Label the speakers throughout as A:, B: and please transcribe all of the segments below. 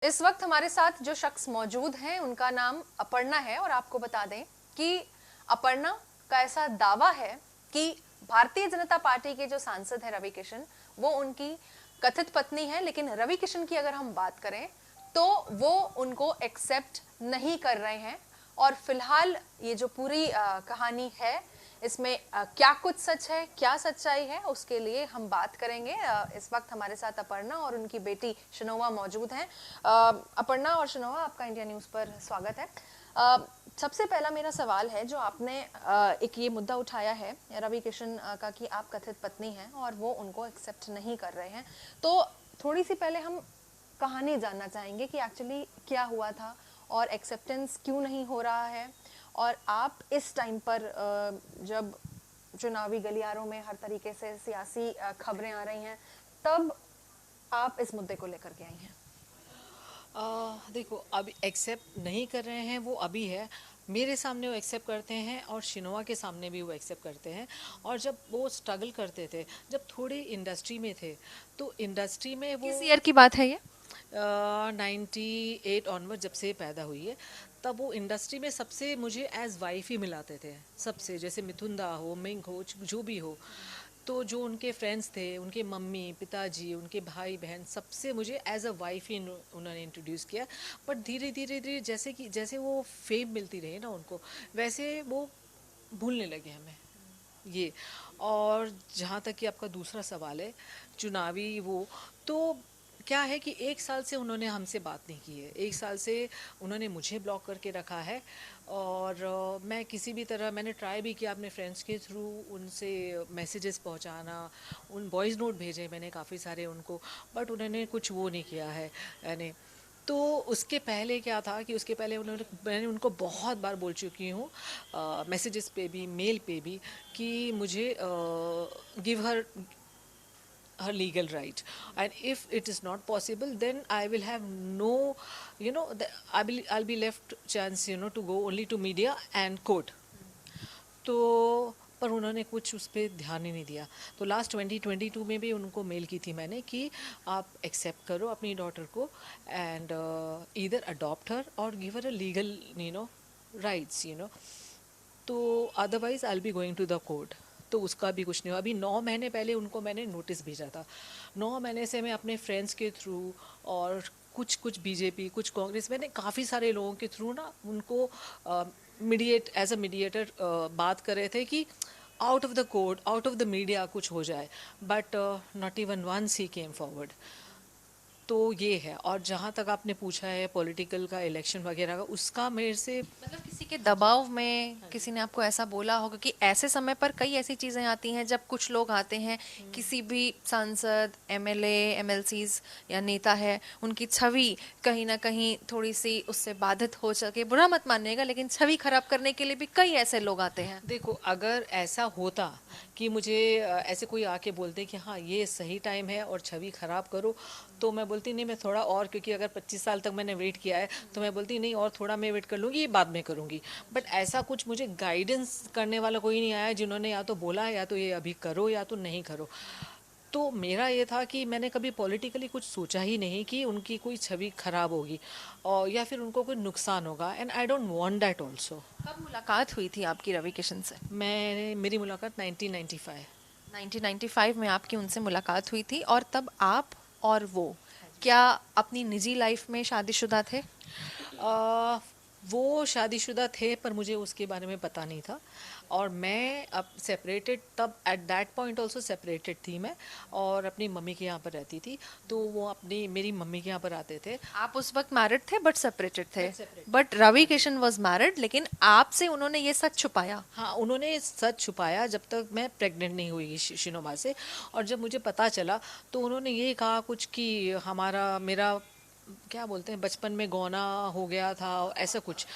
A: इस वक्त हमारे साथ जो शख्स मौजूद हैं उनका नाम अपर्णा है और आपको बता दें कि अपर्णा का ऐसा दावा है कि भारतीय जनता पार्टी के जो सांसद हैं रवि किशन, वो उनकी कथित पत्नी है। लेकिन रवि किशन की अगर हम बात करें तो वो उनको एक्सेप्ट नहीं कर रहे हैं। और फिलहाल ये जो पूरी कहानी है, इसमें क्या कुछ सच है, क्या सच्चाई है, उसके लिए हम बात करेंगे। इस वक्त हमारे साथ अपर्णा और उनकी बेटी शनोवा मौजूद हैं। अपर्णा और शनोवा, आपका इंडिया न्यूज़ पर स्वागत है। सबसे पहला मेरा सवाल है, जो आपने एक ये मुद्दा उठाया है रवि किशन का कि आप कथित पत्नी हैं और वो उनको एक्सेप्ट नहीं कर रहे हैं, तो थोड़ी सी पहले हम कहानी जानना चाहेंगे कि एक्चुअली क्या हुआ था और एक्सेप्टेंस क्यों नहीं हो रहा है। और आप इस टाइम पर जब चुनावी गलियारों में हर तरीके से सियासी खबरें आ रही हैं, तब आप इस मुद्दे को लेकर के आई हैं।
B: देखो, अभी एक्सेप्ट नहीं कर रहे हैं वो अभी है। मेरे सामने वो एक्सेप्ट करते हैं और शिनोवा के सामने भी वो एक्सेप्ट करते हैं। और जब वो स्ट्रगल करते थे, जब थोड़े इंडस्ट्री में थे, तो इंडस्ट्री में वो
A: किस ईयर की बात है ये?
B: 98 ऑनवर्ड जब से पैदा हुई है, तब वो इंडस्ट्री में सबसे मुझे एज वाइफ ही मिलाते थे। सबसे, जैसे मिथुन दा हो, मिंग हो, जो भी हो। तो जो उनके फ्रेंड्स थे, उनके मम्मी पिताजी, उनके भाई बहन, सबसे मुझे एज अ वाइफ ही उन्होंने इंट्रोड्यूस किया। बट धीरे धीरे धीरे जैसे वो फेम मिलती रही ना उनको, वैसे वो भूलने लगे हमें ये। और जहाँ तक कि आपका दूसरा सवाल है, चुनावी वो, तो क्या है कि 1 साल से उन्होंने हमसे बात नहीं की है। 1 साल से उन्होंने मुझे ब्लॉक करके रखा है। और मैं किसी भी तरह मैंने ट्राई भी किया अपने फ्रेंड्स के थ्रू उनसे मैसेजेस पहुंचाना, उन वॉइस नोट भेजे मैंने काफ़ी सारे उनको, बट उन्होंने कुछ वो नहीं किया है यानी। तो उसके पहले क्या था कि उसके पहले मैंने उनको बहुत बार बोल चुकी हूँ, मैसेजेस पे भी, मेल पे भी, कि मुझे give her her legal right, and if it is not possible, then I will have no, I'll be left chance, to go only to media and court. तो पर उन्होंने कुछ उस पर ध्यान ही नहीं दिया। तो लास्ट 2022 में भी उनको मेल की थी मैंने कि आप एक्सेप्ट करो अपनी डॉटर को, एंड ईदर अडॉप्ट हर और give her a legal rights, तो otherwise I will be going to the court. तो उसका भी कुछ नहीं हुआ। अभी 9 महीने पहले उनको मैंने नोटिस भेजा था। 9 महीने से मैं अपने फ्रेंड्स के थ्रू और कुछ बीजेपी, कुछ कांग्रेस, मैंने काफ़ी सारे लोगों के थ्रू ना उनको एज अ मीडिएटर बात कर रहे थे कि out of the court, out of the media कुछ हो जाए। But not even once he came forward. तो ये है। और जहाँ तक आपने पूछा है पॉलिटिकल का, इलेक्शन वगैरह का, उसका मेरे से
A: मतलब किसी के दबाव में किसी ने आपको ऐसा बोला होगा कि ऐसे समय पर कई ऐसी चीजें आती हैं जब कुछ लोग आते हैं, किसी भी सांसद, एमएलए, एमएलसीज या नेता है, उनकी छवि कहीं ना कहीं थोड़ी सी उससे बाधित हो सके। बुरा मत मानिएगा, लेकिन छवि खराब करने के लिए भी कई ऐसे लोग आते हैं।
B: देखो, अगर ऐसा होता कि मुझे ऐसे कोई आके बोलते कि हाँ ये सही टाइम है और छवि ख़राब करो, तो मैं बोलती नहीं, मैं थोड़ा और, क्योंकि अगर 25 साल तक मैंने वेट किया है, तो मैं बोलती नहीं और थोड़ा मैं वेट कर लूँगी, ये बाद में करूँगी। बट ऐसा कुछ मुझे गाइडेंस करने वाला कोई नहीं आया जिन्होंने या तो बोला या तो ये अभी करो या तो नहीं करो। तो मेरा ये था कि मैंने कभी पॉलिटिकली कुछ सोचा ही नहीं कि उनकी कोई छवि खराब होगी और या फिर उनको कोई नुकसान होगा, and I don't want that also.
A: कब मुलाकात हुई थी आपकी रवि किशन से?
B: मेरी मुलाकात 1995।
A: 1995 में आपकी उनसे मुलाकात हुई थी, और तब आप और वो क्या अपनी निजी लाइफ में शादीशुदा थे?
B: आ, वो शादीशुदा थे, पर मुझे उसके बारे में पता नहीं था। और मैं अब सेपरेटेड, तब at that point also separated थी मैं, और अपनी मम्मी के यहाँ पर रहती थी। तो वो अपनी मेरी मम्मी के यहाँ पर आते थे।
A: आप उस वक्त मैरिड थे बट सेपरेटेड थे।
B: But separated।
A: But Ravi Kishan was married, लेकिन आपसे उन्होंने ये सच छुपाया।
B: हाँ, उन्होंने सच छुपाया जब तक मैं प्रेग्नेंट नहीं हुई शिनोमा से। और जब मुझे पता चला, तो उन्होंने ये कहा कुछ कि मेरा क्या बोलते हैं, बचपन में गौना हो गया था, ऐसा कुछ।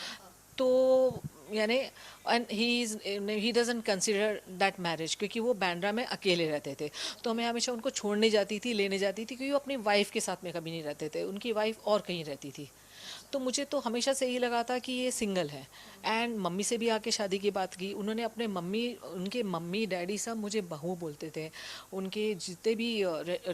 B: तो यानी, and he doesn't consider that marriage, क्योंकि वो बांद्रा में अकेले रहते थे। तो मैं हमेशा उनको छोड़ने जाती थी, लेने जाती थी, क्योंकि वो अपनी वाइफ के साथ में कभी नहीं रहते थे, उनकी वाइफ और कहीं रहती थी। तो मुझे तो हमेशा से यही लगा था कि ये सिंगल है। एंड मम्मी से भी आके शादी की बात की उन्होंने, अपने उनके मम्मी डैडी सब मुझे बहू बोलते थे, उनके जितने भी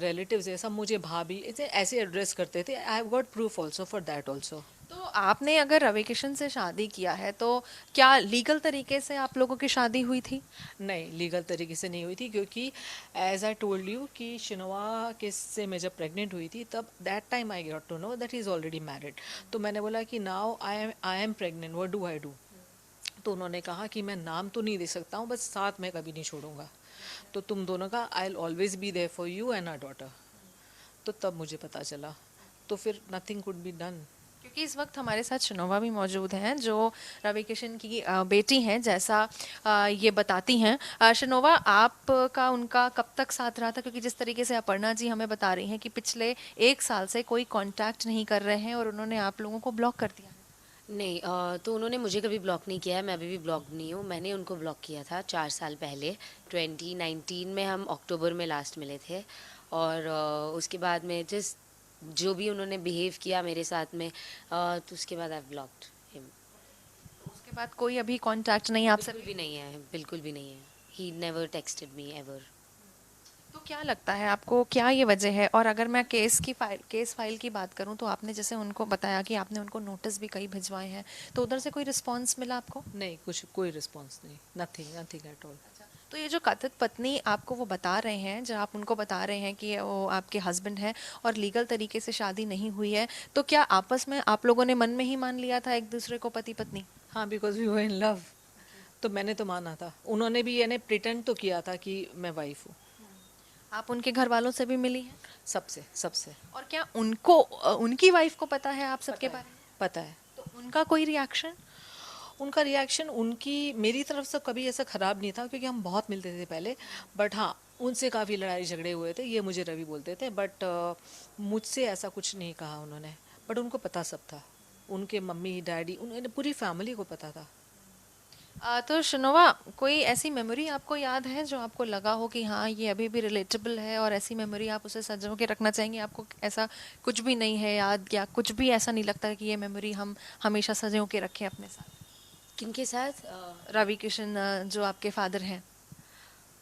B: रिलेटिव्स है सब मुझे भाभी ऐसे एड्रेस करते थे। I have got proof also for that also.
A: तो आपने अगर रवि किशन से शादी किया है तो क्या लीगल तरीके से आप लोगों की शादी हुई थी?
B: नहीं, लीगल तरीके से नहीं हुई थी, क्योंकि एज आई टोल्ड यू कि शिनोवा के से मैं जब प्रेग्नेंट हुई थी तब that time I got to know that he is already married. तो मैंने बोला कि now I am pregnant, what do I do. तो उन्होंने कहा कि मैं नाम तो नहीं दे सकता हूँ, बस साथ में कभी नहीं छोड़ूंगा, तो तुम दोनों का I will always be there for you and our daughter. तो तब मुझे पता चला, तो फिर नथिंग कुड बी डन।
A: क्योंकि इस वक्त हमारे साथ शिनोवा भी मौजूद हैं जो रवि किशन की बेटी हैं, जैसा ये बताती हैं। शिनोवा, आपका उनका कब तक साथ रहा था? क्योंकि जिस तरीके से अपर्णा जी हमें बता रही हैं कि पिछले 1 साल से कोई कांटेक्ट नहीं कर रहे हैं और उन्होंने आप लोगों को ब्लॉक कर दिया है।
C: नहीं, तो उन्होंने मुझे कभी ब्लॉक नहीं किया है, मैं अभी भी ब्लॉक नहीं हूँ। मैंने उनको ब्लॉक किया था 4 साल पहले, 2019 में हम अक्टूबर में लास्ट मिले थे। और उसके बाद में जो भी उन्होंने बिहेव किया मेरे साथ में, तो उसके बाद आई ब्लॉक्ड हिम।
A: उसके बाद कोई अभी कांटेक्ट नहीं आपसे?
C: बिल्कुल भी नहीं है, बिल्कुल भी नहीं है। He never texted me ever.
A: तो क्या लगता है आपको, क्या ये वजह है? और अगर मैं केस फाइल की बात करूं तो आपने जैसे उनको बताया कि आपने उनको नोटिस भी कई भिजवाए हैं, तो उधर से कोई रिस्पांस मिला आपको?
B: नहीं, कोई रिस्पॉन्स नहीं, नथिंग नथिंग एट ऑल।
A: तो ये जो कथित पत्नी आपको वो बता रहे हैं, जब आप उनको बता रहे हैं कि वो आपके हस्बैंड हैं और लीगल तरीके से शादी नहीं हुई है, तो क्या आपस में आप लोगों ने मन में ही मान लिया था एक दूसरे को पति पत्नी?
B: हाँ, because we were in love, तो मैंने तो माना था। उन्होंने भी यानी प्रिटेंड तो किया था कि मैं वाइफ हूँ।
A: आप उनके घर वालों से भी मिली हैं?
B: सबसे सबसे
A: और क्या उनको उनकी वाइफ को पता है आप सबके बारे में?
B: पता है।
A: तो उनका कोई रिएक्शन?
B: उनका रिएक्शन उनकी मेरी तरफ से कभी ऐसा ख़राब नहीं था, क्योंकि हम बहुत मिलते थे पहले। बट हाँ, उनसे काफ़ी लड़ाई झगड़े हुए थे, ये मुझे रवि बोलते थे। बट मुझसे ऐसा कुछ नहीं कहा उन्होंने। बट उनको पता सब था, उनके मम्मी डैडी, उन्होंने पूरी फैमिली को पता था।
A: तो शिनोवा, कोई ऐसी मेमोरी आपको याद है जो आपको लगा हो कि हाँ ये अभी भी रिलेटेबल है और ऐसी मेमोरी आप उसे सजो के रखना चाहेंगे? आपको ऐसा कुछ भी नहीं है याद, या कुछ भी ऐसा नहीं लगता कि ये मेमोरी हम हमेशा सजो के रखें अपने साथ?
C: किनके साथ?
A: रवि किशन, जो आपके फादर हैं।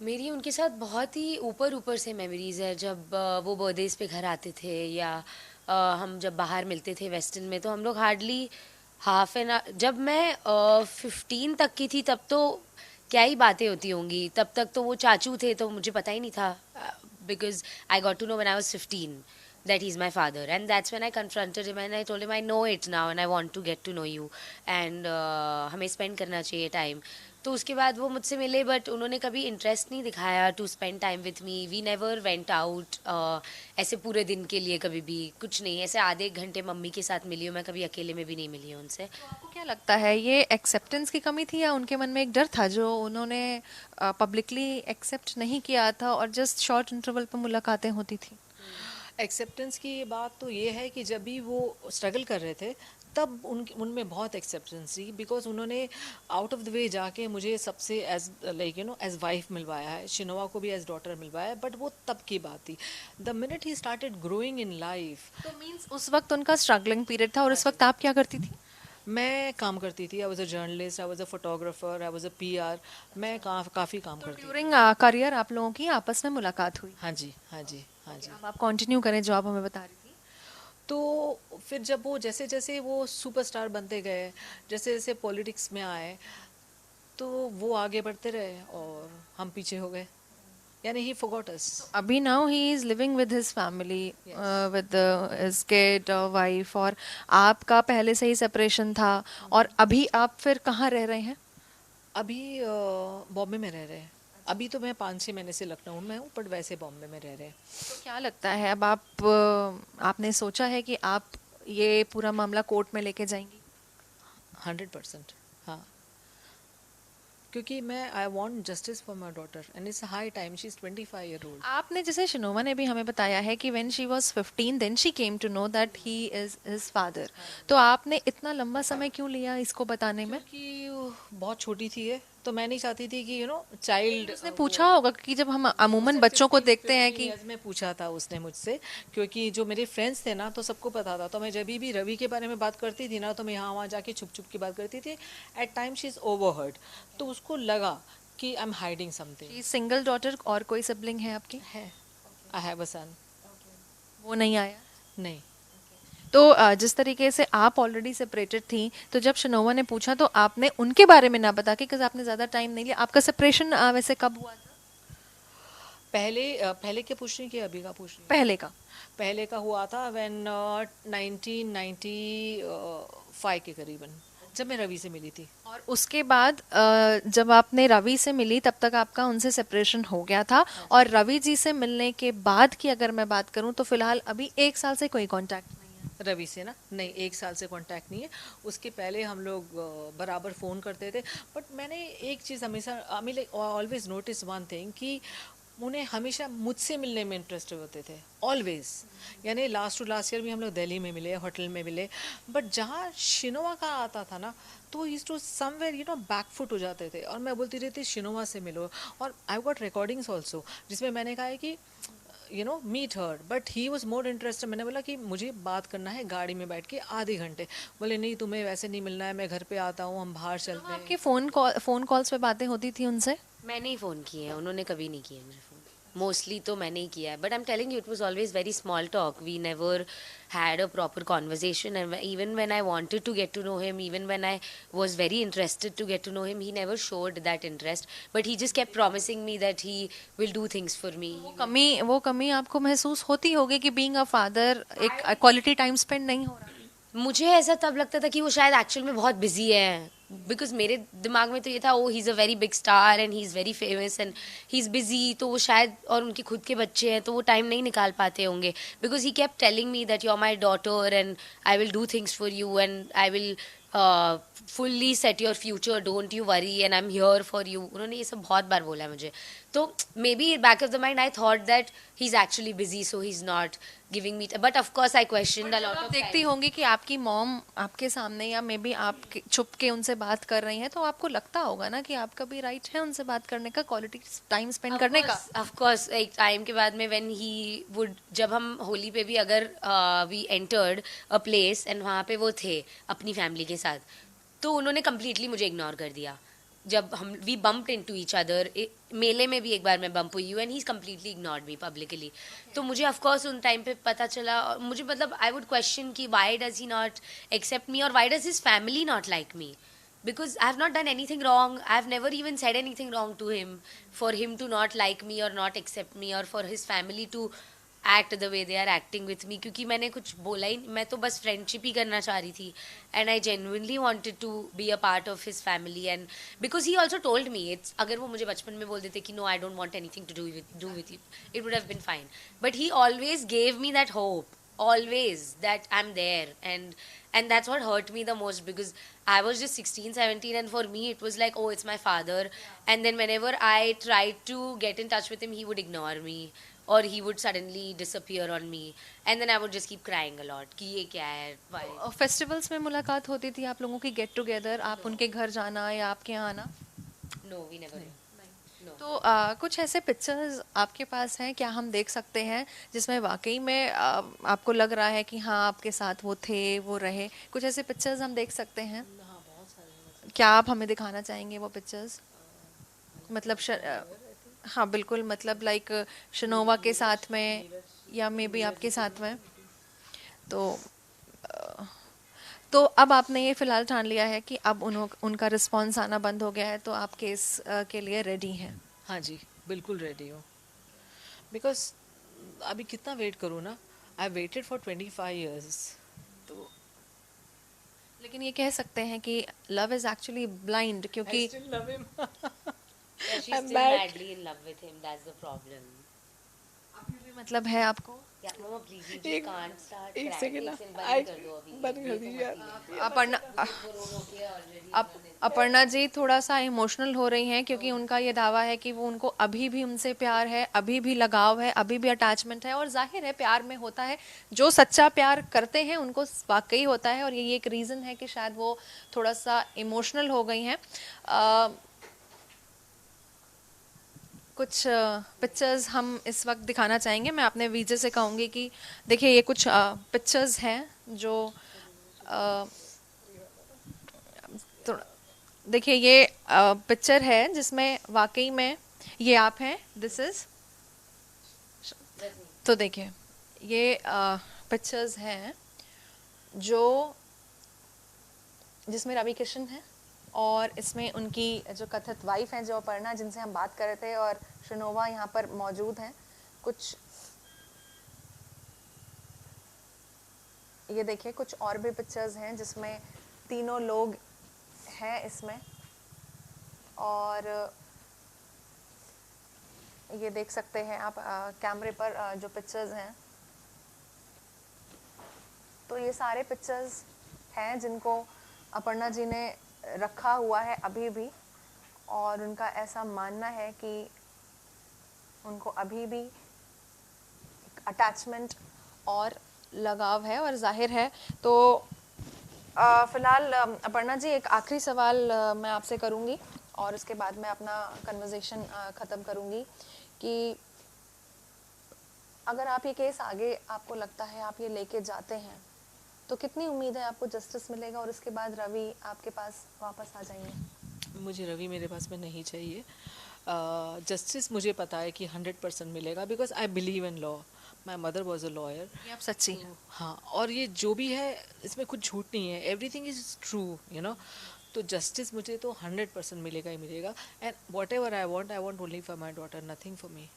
C: मेरी उनके साथ बहुत ही ऊपर ऊपर से मेमोरीज है। जब वो बर्थडेज पे घर आते थे, या हम जब बाहर मिलते थे वेस्टर्न में, तो हम लोग हार्डली हाफ एन आवर, जब मैं 15 तक की थी तब तो क्या ही बातें होती होंगी। तब तक तो वो चाचू थे, तो मुझे पता ही नहीं था, because I got to know when I was 15 that he's my father, and that's when I confronted him and I told him I know it now and I want to get to know you and हमें spend करना चाहिए time। तो उसके बाद वो मुझसे मिले, but उन्होंने कभी इंटरेस्ट नहीं दिखाया to spend time with me. We never went out ऐसे पूरे दिन के लिए, कभी भी कुछ नहीं। ऐसे आधे एक घंटे मम्मी के साथ मिली हूँ मैं, कभी अकेले में भी नहीं मिली हूँ उनसे।
A: तो आपको क्या लगता है, ये एक्सेप्टेंस की कमी थी या उनके मन में एक डर था जो उन्होंने पब्लिकली एक्सेप्ट नहीं किया था और जस्ट शॉर्ट इंटरवल पर मुलाकातें होती थी?
B: एक्सेप्टेंस की बात तो ये है कि जब भी वो स्ट्रगल कर रहे थे तब उनमें बहुत एक्सेप्टेंस थी, बिकॉज उन्होंने आउट ऑफ द वे जाके मुझे सबसे एज लाइक एज वाइफ मिलवाया है, शिनोवा को भी एज डॉटर मिलवाया है। बट वो तब की बात थी। The minute he started growing in life.
A: तो मीन्स उस वक्त उनका स्ट्रगलिंग पीरियड था और उस वक्त आप क्या करती थी?
B: मैं काम करती थी। I was a journalist, I was a photographer, I was a PR। मैं काफ़ी काम करती थी।
A: ड्यूरिंग करियर आप लोगों की आपस में मुलाकात हुई?
B: हाँ जी, हाँ जी, हाँ जी।
A: अब आप कंटिन्यू करें जो आप हमें बता रही थी।
B: तो फिर जब वो जैसे जैसे वो सुपरस्टार बनते गए, जैसे जैसे पॉलिटिक्स में आए, तो वो आगे बढ़ते रहे और हम पीछे हो गए, यानी ही फॉरगॉट अस।
A: अभी now he is living with his family, with his kid और वाइफ, और आपका पहले से ही सेपरेशन था, और अभी आप फिर कहाँ रह रहे हैं?
B: अभी बॉम्बे में रह रहे हैं। अभी तो मैं 5-6 महीने से लखनऊ में हूँ, बट वैसे बॉम्बे में रह रहे हैं।
A: तो क्या लगता है अब आपने सोचा है कि आप ये पूरा मामला कोर्ट में लेके जाएंगी?
B: 100%, हाँ। क्योंकि मैं I want justice for my daughter and it's high time. She is 25 year old.
A: आपने जैसे शिनोमा ने भी हमें बताया है कि when she was 15 then she came to know that he is his father. तो आपने इतना लंबा समय क्यों लिया इसको बताने में?
B: क्योंकि बहुत छोटी थी ये, तो मैं नहीं चाहती थी कि चाइल्ड।
A: उसने पूछा होगा कि जब हम अमूमन बच्चों को देखते हैं कि
B: में पूछा था उसने मुझसे, क्योंकि जो मेरे फ्रेंड्स थे ना तो सबको पता था, तो मैं जब भी रवि के बारे में बात करती थी ना तो मैं यहाँ वहाँ जाके छुप छुप की बात करती थी। At time she is overheard, तो उसको लगा कि I am hiding something.
A: Single daughter और कोई सिबलिंग है आपकी?
B: है, आई हैव अ सन।
A: वो नहीं आया?
B: नहीं।
A: तो जिस तरीके से आप ऑलरेडी सेपरेटेड थी, तो जब शनोवा ने पूछा तो आपने उनके बारे में ना बता के, बिकॉज आपने ज़्यादा टाइम नहीं लिया, आपका सेपरेशन वैसे कब हुआ था?
B: पहले क्या पूछ रही हैं कि अभी का पूछ रही हैं?
A: पहले का।
B: पहले का हुआ था व्हेन 1995 के करीबन, जब मैं रवि से मिली थी।
A: और उसके बाद जब आपने रवि से मिली तब तक आपका उनसे सेपरेशन हो गया था, और रवि जी से मिलने के बाद की अगर मैं बात करूं तो फिलहाल अभी 1 साल से कोई कांटेक्ट नहीं है।
B: रवि से ना, नहीं, 1 साल से कांटेक्ट नहीं है। उसके पहले हम लोग बराबर फ़ोन करते थे। बट मैंने एक चीज़ हमेशा, I mean always notice one thing, कि उन्हें हमेशा मुझसे मिलने में इंटरेस्ट होते थे, ऑलवेज। यानी लास्ट टू लास्ट ईयर भी हम लोग दिल्ली में मिले, होटल में मिले। बट जहाँ शिनोवा का आता था ना, तो इज टू समवेयर बैकफुट हो जाते थे, और मैं बोलती रहती शिनोवा से मिलो। और आई गॉट रिकॉर्डिंग्स ऑल्सो जिसमें मैंने कहा है कि meet her, but he was more interested. मैंने बोला कि मुझे बात करना है गाड़ी में बैठ के आधे घंटे। बोले नहीं, तुम्हें वैसे नहीं मिलना है, मैं घर पे आता हूँ, हम बाहर चलते हैं।
A: आपकी फोन कॉल्स पे बातें होती थी उनसे?
C: मैंने ही फ़ोन किए हैं, उन्होंने कभी नहीं किए मुझे फ़ोन। मोस्टली तो मैंने ही किया है, but I am telling you it was always very small talk. We never had a proper conversation, and even when I wanted to get to know him, even when I was very interested to get to know him, he never showed that interest, but he just kept promising me that he will do things for me.
A: वो कमी आपको महसूस होती होगी कि being a father एक quality time spend नहीं हो रहा?
C: मुझे ऐसा तब लगता था कि वो शायद एक्चुअल में बहुत बिजी है, बिकॉज मेरे दिमाग में तो ये था oh he is a very big star and he is very famous and he is busy, तो वो शायद, और उनके खुद के बच्चे हैं तो वो टाइम नहीं निकाल पाते होंगे, because he kept telling me that you are my daughter and I will do things for you and I will fully set your future, don't you worry and I am here for you. उन्होंने ये सब बहुत बार बोला है मुझे, तो maybe back of the mind I thought that he is actually busy so he is not giving me, but of course I question a lot
A: आप
C: ऑफ।
A: देखती होंगी कि आपकी मॉम आपके सामने या मे बी आप छुप के उनसे बात कर रही हैं, तो आपको लगता होगा ना कि आपका भी राइट है उनसे बात करने का, क्वालिटी टाइम स्पेंड करने का।
C: ऑफ कोर्स एक टाइम के बाद में व्हेन ही वुड, जब हम होली पे भी अगर we entered a place and वहाँ पे वो थे अपनी फैमिली के साथ, तो उन्होंने कम्प्लीटली मुझे इग्नोर कर दिया। जब हम we bumped into each other, मेले में भी एक बार मैं बम्प हुई हूँ and he completely ignored me publicly. तो मुझे ऑफ कोर्स उन टाइम पे पता चला, और मुझे मतलब आई वुड क्वेश्चन कि why does he not accept me, और why does his family not like me, because I have not done anything wrong. I have never even said anything wrong to him for him to not like me or not accept me, or for his family to act the way they are acting with me, क्योंकि मैंने कुछ बोला ही, मैं तो बस friendship ही करना चाह रही थी and I genuinely wanted to be a part of his family, and because he also told me, it's, अगर वो मुझे बचपन में बोल देते कि no I don't want anything to do with you, it would have been fine, but he always gave me that hope, always, that I'm there, and that's what hurt me the most, because I was just 16 17 and for me it was like, oh, it's my father, and then whenever I tried to get in touch with him he would ignore me, or he would suddenly disappear on me, and then I would just keep crying a lot कि ये क्या है, why?
A: Festivals में मुलाकात होती थी आप लोगों की, गेट टुगेदर, आप उनके घर जाना या आपके यहाँ आना?
C: No, we never did. No.
A: तो कुछ ऐसे पिक्चर्स आपके पास हैं क्या, हम देख सकते हैं जिसमें वाकई में आपको लग रहा है कि हाँ आपके साथ वो थे, वो रहे? कुछ ऐसे पिक्चर्स हम देख सकते हैं? क्या आप हमें दिखाना चाहेंगे वो पिक्चर्स? मतलब हाँ बिल्कुल, मतलब लाइक शनोवा के साथ में या मे बी आपके साथ में। तो अब आपने ये फिलहाल ठान लिया है कि अब उनका रिस्पांस आना बंद हो गया है, तो आप केस के लिए रेडी हैं?
B: हाँ जी, बिल्कुल रेडी हूँ, बिकॉज अभी कितना वेट करूँ ना, आई वेटेड फॉर 25 years, तो
A: लेकिन ये कह सकते हैं कि लव इज एक्चुअली ब्लाइंड, क्योंकि
B: I still love him.
C: Yeah, she's
B: I'm
C: still
B: back.
C: madly in love with him, that's the problem.
A: मतलब है आपको?
C: या मम्मा प्लीज यू
B: एक
C: जस्ट कांट स्टार्ट
B: एक
C: क्राइंग,
B: सेकेंड
C: एक
B: ना,
C: सेकंड बंद
B: आई
C: कर दो अभी,
B: बंद कर
C: ये तो
B: दीजिए
C: मत
B: आप।
C: ही
A: अपर्णा अपर्णा जी थोड़ा सा इमोशनल हो रही हैं क्योंकि उनका ये दावा है कि वो उनको अभी भी उनसे प्यार है, अभी भी लगाव है, अभी भी अटैचमेंट है। और जाहिर है प्यार में होता है, जो सच्चा प्यार करते हैं उनको वाकई होता है। और ये एक रीज़न है कि शायद वो थोड़ा सा इमोशनल हो गई हैं। कुछ पिक्चर्स हम इस वक्त दिखाना चाहेंगे। मैं अपने वीजे से कहूँगी कि देखिए ये कुछ पिक्चर्स हैं जो थोड़ा देखिए ये पिक्चर है जिसमें वाकई में ये आप हैं, दिस इज। तो देखिए ये पिक्चर्स हैं जो जिसमें रवि किशन है और इसमें उनकी जो कथित वाइफ हैं जो अपर्णा, जिनसे हम बात कर रहे थे, और शिनोवा यहाँ पर मौजूद हैं। कुछ ये देखिए कुछ और भी पिक्चर्स हैं जिसमें तीनों लोग हैं इसमें। और ये देख सकते हैं आप कैमरे पर जो पिक्चर्स हैं। तो ये सारे पिक्चर्स हैं जिनको अपर्णा जी ने रखा हुआ है अभी भी, और उनका ऐसा मानना है कि उनको अभी भी अटैचमेंट और लगाव है। और जाहिर है तो फिलहाल अपर्णा जी एक आखिरी सवाल मैं आपसे करूंगी और उसके बाद मैं अपना कन्वर्सेशन ख़त्म करूंगी कि अगर आप ये केस आगे आपको लगता है आप ये लेके जाते हैं तो कितनी उम्मीद है आपको जस्टिस मिलेगा और उसके बाद रवि आपके पास वापस आ जाएंगे?
B: मुझे रवि मेरे पास में नहीं चाहिए। जस्टिस मुझे पता है कि 100% मिलेगा, because I believe in law. My mother was a lawyer.
A: ये आप सच्ची हैं?
B: हाँ, और ये जो भी है इसमें कुछ झूठ नहीं है, everything is true, you know. तो जस्टिस मुझे तो 100% मिलेगा ही मिलेगा। And what ever I want only for my daughter, nothing for me.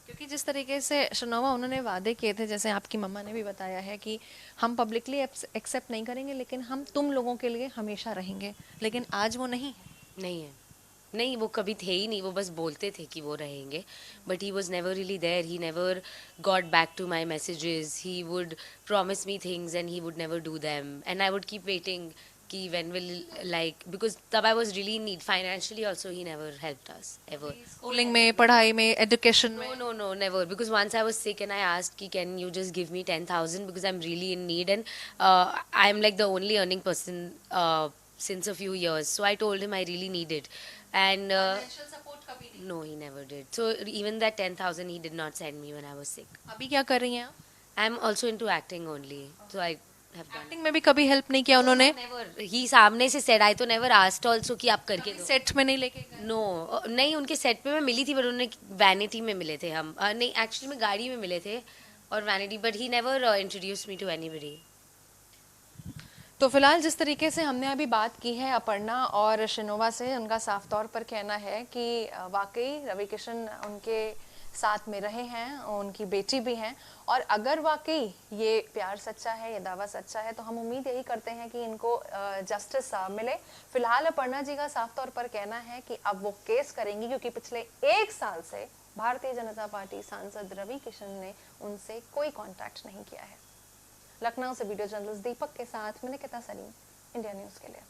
A: क्योंकि जिस तरीके से शनोवा उन्होंने वादे किए थे, जैसे आपकी मम्मा ने भी बताया है कि हम पब्लिकली एक्सेप्ट नहीं करेंगे लेकिन हम तुम लोगों के लिए हमेशा रहेंगे, लेकिन आज वो नहीं है।
C: नहीं है, नहीं, वो कभी थे ही नहीं। वो बस बोलते थे कि वो रहेंगे, but he was never really there. He never got back to my messages. He would promise me things and he would never do them, and I would keep waiting कि when will, like, because तब I was really in need financially also. He never helped us ever.
A: Schooling में, पढ़ाई में, education में?
C: No, never. Because once I was sick and I asked कि can you just give me 10,000 because I'm really in need, and I'm like the only earning person since a few years. So I told him I really need it, and no, he never did. So even that 10,000 he did not send me when I was sick.
A: अभी क्या कर रही हैं आप?
C: I'm also into acting only, so I have done.
A: Acting में भी कभी help नहीं किया उन्होंने?
C: Never. He सामने से said, I तो never asked also कि आप करके दो.
A: सेट में नहीं लेके गए?
C: नो, नहीं, उनके सेट पे मैं मिली थी, बट उन्होंने वैनिटी में मिले थे हम। नहीं, एक्चुअली में गाड़ी में मिले थे और vanity, but he never introduce me to anybody.
A: तो फिलहाल जिस तरीके से हमने अभी बात की है अपर्णा और शिनोवा से, उनका साफ तौर पर कहना है कि वाकई रवि किशन उनके साथ में रहे हैं, उनकी बेटी भी हैं, और अगर वाकई ये प्यार सच्चा है, ये दावा सच्चा है, तो हम उम्मीद यही करते हैं कि इनको जस्टिस मिले। फिलहाल अपर्णा जी का साफ तौर पर कहना है कि अब वो केस करेंगी क्योंकि पिछले 1 साल से भारतीय जनता पार्टी सांसद रवि किशन ने उनसे कोई कॉन्टैक्ट नहीं किया है। लखनऊ से वीडियो जर्नलिस्ट दीपक के साथ मैं निकिता सलीम, इंडिया न्यूज़ के लिए।